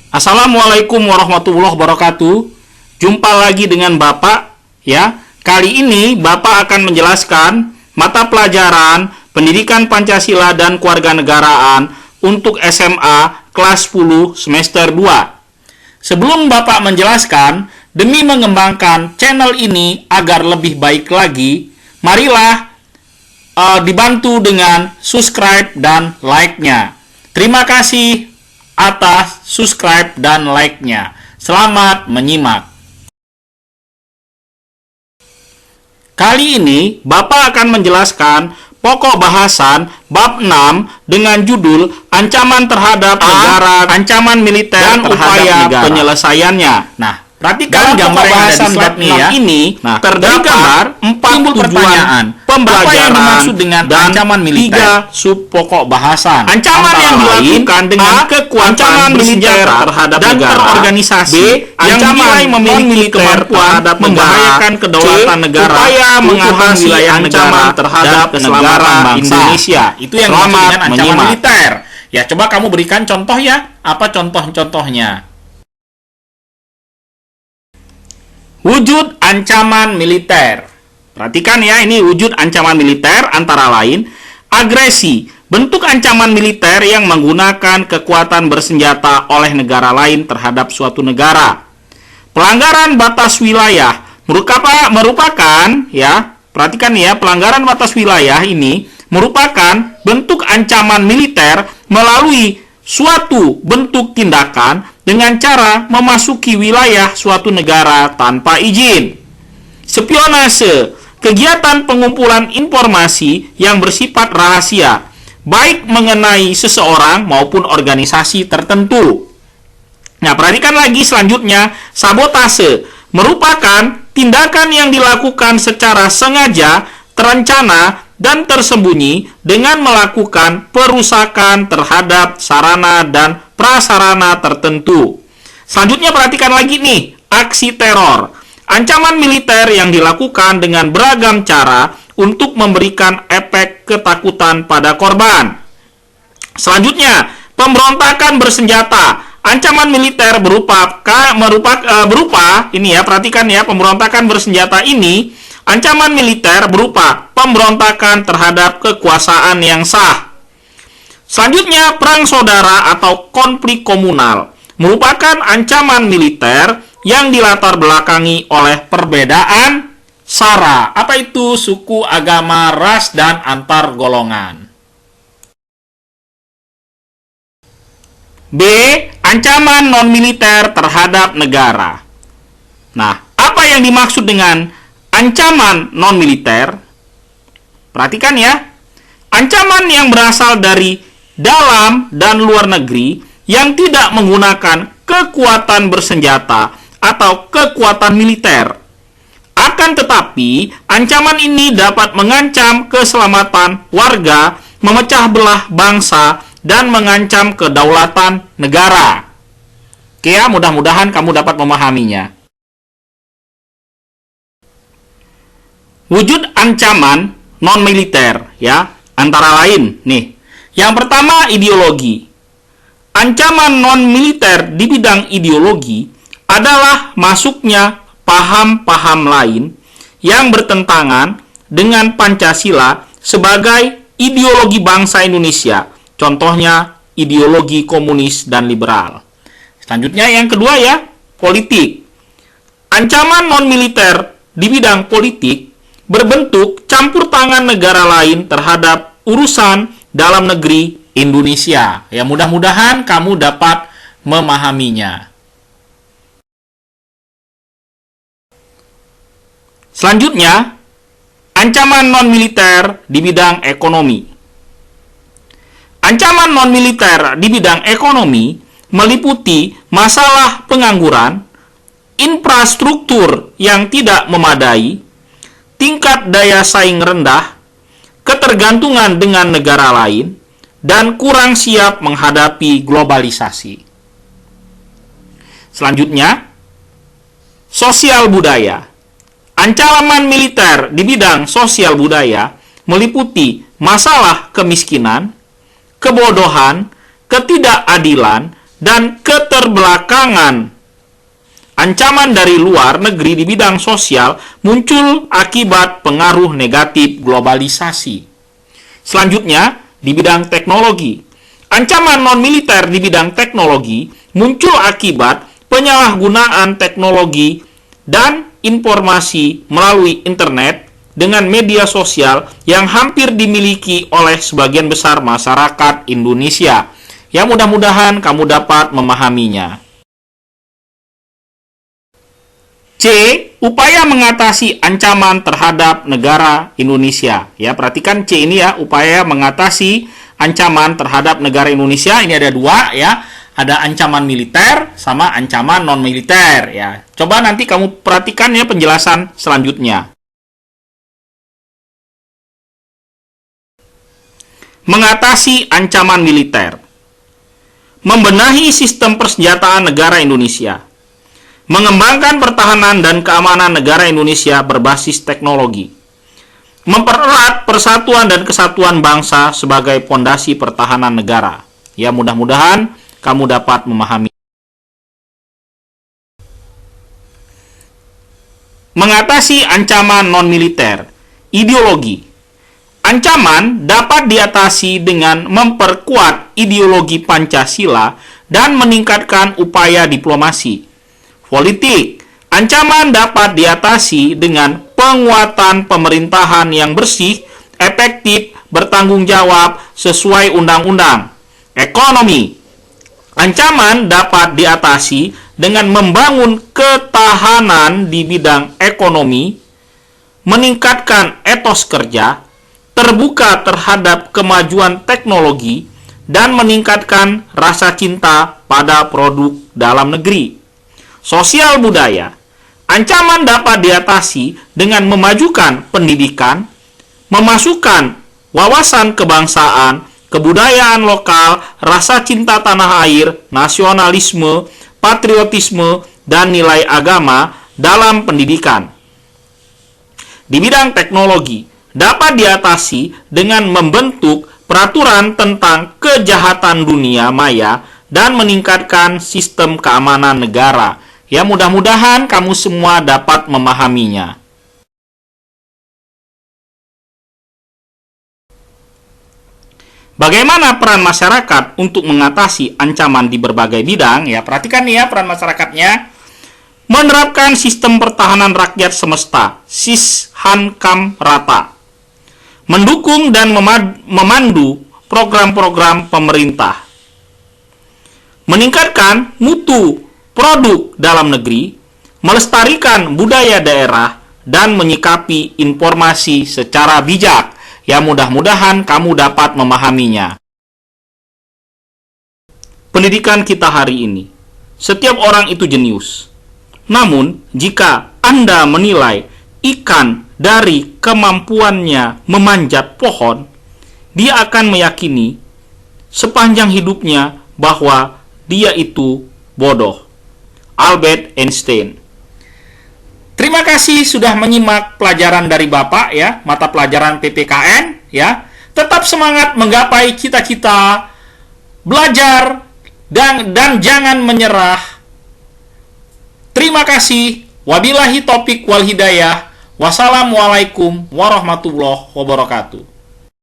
Assalamualaikum warahmatullahi wabarakatuh. Jumpa lagi dengan Bapak ya. Kali ini Bapak akan menjelaskan mata pelajaran Pendidikan Pancasila dan Kewarganegaraan untuk SMA kelas 10 semester 2. Sebelum Bapak menjelaskan, demi mengembangkan channel ini agar lebih baik lagi, marilah dibantu dengan subscribe dan like-nya. Terima kasih atas subscribe dan like-nya. Selamat menyimak. Kali ini Bapak akan menjelaskan pokok bahasan bab 6 dengan judul Ancaman terhadap negara, ancaman militer dan upaya penyelesaiannya. Nah, perhatikan gambar bahasan bab 6 ini. Terdapat 4 pertanyaan pembelajaran dimaksud dengan ancaman militer. 3 sub pokok bahasan. Ancaman yang dilakukan dengan kekuatan militer terhadap dan negara. Terorganisasi yang dinilai memiliki kemampuan membahayakan kedaulatan negara, upaya mengatasi wilayah negara terhadap keselamatan bangsa Indonesia. Itu yang dimaksud dengan ancaman militer. Ya, coba kamu berikan contoh ya. Apa contoh-contohnya? Wujud ancaman militer. Perhatikan ya, ini wujud ancaman militer antara lain agresi, bentuk ancaman militer yang menggunakan kekuatan bersenjata oleh negara lain terhadap suatu negara. Pelanggaran batas wilayah merupakan ya, perhatikan ya, pelanggaran batas wilayah ini merupakan bentuk ancaman militer melalui suatu bentuk tindakan dengan cara memasuki wilayah suatu negara tanpa izin. Spionase, kegiatan pengumpulan informasi yang bersifat rahasia, baik mengenai seseorang maupun organisasi tertentu. Nah, perhatikan lagi selanjutnya, sabotase merupakan tindakan yang dilakukan secara sengaja, terencana, dan tersembunyi dengan melakukan perusakan terhadap sarana dan prasarana tertentu. Selanjutnya perhatikan lagi nih, aksi teror. Ancaman militer yang dilakukan dengan beragam cara untuk memberikan efek ketakutan pada korban. Selanjutnya, pemberontakan bersenjata. Ancaman militer berupa ini ya, perhatikan ya, pemberontakan bersenjata ini, ancaman militer berupa pemberontakan terhadap kekuasaan yang sah. Selanjutnya, perang saudara atau konflik komunal merupakan ancaman militer yang dilatar belakangi oleh perbedaan sara. Apa itu? Suku, agama, ras, dan antar golongan. B. Ancaman non-militer terhadap negara. Nah, apa yang dimaksud dengan ancaman non-militer? Perhatikan ya. Ancaman yang berasal dari dalam dan luar negeri yang tidak menggunakan kekuatan bersenjata atau kekuatan militer. Akan tetapi, ancaman ini dapat mengancam keselamatan warga, memecah belah bangsa, dan mengancam kedaulatan negara. Oke ya, mudah-mudahan kamu dapat memahaminya. Wujud ancaman non-militer ya, antara lain nih. Yang pertama, ideologi. Ancaman non-militer di bidang ideologi adalah masuknya paham-paham lain yang bertentangan dengan Pancasila sebagai ideologi bangsa Indonesia. Contohnya ideologi komunis dan liberal. Selanjutnya yang kedua ya, politik. Ancaman non-militer di bidang politik berbentuk campur tangan negara lain terhadap urusan dalam negeri Indonesia. Ya, mudah-mudahan kamu dapat memahaminya. Selanjutnya, ancaman non-militer di bidang ekonomi. Ancaman non-militer di bidang ekonomi meliputi masalah pengangguran, infrastruktur yang tidak memadai, tingkat daya saing rendah, ketergantungan dengan negara lain, dan kurang siap menghadapi globalisasi. Selanjutnya, sosial budaya. Ancaman militer di bidang sosial budaya meliputi masalah kemiskinan, kebodohan, ketidakadilan, dan keterbelakangan. Ancaman dari luar negeri di bidang sosial muncul akibat pengaruh negatif globalisasi. Selanjutnya, di bidang teknologi. Ancaman non-militer di bidang teknologi muncul akibat penyalahgunaan teknologi dan informasi melalui internet dengan media sosial yang hampir dimiliki oleh sebagian besar masyarakat Indonesia. Ya, mudah-mudahan kamu dapat memahaminya. C. Upaya mengatasi ancaman terhadap negara Indonesia. Ya, perhatikan C ini ya, upaya mengatasi ancaman terhadap negara Indonesia. Ini ada dua ya, ada ancaman militer sama ancaman non-militer ya. Coba nanti kamu perhatikan ya penjelasan selanjutnya. Mengatasi ancaman militer. Membenahi sistem persenjataan negara Indonesia. Mengembangkan pertahanan dan keamanan negara Indonesia berbasis teknologi. Mempererat persatuan dan kesatuan bangsa sebagai pondasi pertahanan negara. Ya, mudah-mudahan kamu dapat memahami. Mengatasi ancaman non-militer. Ideologi. Ancaman dapat diatasi dengan memperkuat ideologi Pancasila dan meningkatkan upaya diplomasi. Politik. Ancaman dapat diatasi dengan penguatan pemerintahan yang bersih, efektif, bertanggung jawab sesuai undang-undang. Ekonomi. Ancaman dapat diatasi dengan membangun ketahanan di bidang ekonomi, meningkatkan etos kerja, terbuka terhadap kemajuan teknologi, dan meningkatkan rasa cinta pada produk dalam negeri. Sosial budaya. Ancaman dapat diatasi dengan memajukan pendidikan, memasukkan wawasan kebangsaan, kebudayaan lokal, rasa cinta tanah air, nasionalisme, patriotisme, dan nilai agama dalam pendidikan. Di bidang teknologi, dapat diatasi dengan membentuk peraturan tentang kejahatan dunia maya dan meningkatkan sistem keamanan negara. Ya, mudah-mudahan kamu semua dapat memahaminya. Bagaimana peran masyarakat untuk mengatasi ancaman di berbagai bidang? Ya, perhatikan nih ya peran masyarakatnya. Menerapkan sistem pertahanan rakyat semesta, SIS-HANKAM rata. Mendukung dan memandu program-program pemerintah. Meningkatkan mutu produk dalam negeri, melestarikan budaya daerah, dan menyikapi informasi secara bijak. Ya, mudah-mudahan kamu dapat memahaminya. Pendidikan kita hari ini. Setiap orang itu jenius. Namun, jika Anda menilai ikan dari kemampuannya memanjat pohon, dia akan meyakini sepanjang hidupnya bahwa dia itu bodoh. Albert Einstein. Terima kasih sudah menyimak pelajaran dari Bapak ya, mata pelajaran PPKN ya. Tetap semangat menggapai cita-cita, belajar dan jangan menyerah. Terima kasih. Wabillahi taufik wal hidayah. Wassalamualaikum warahmatullahi wabarakatuh.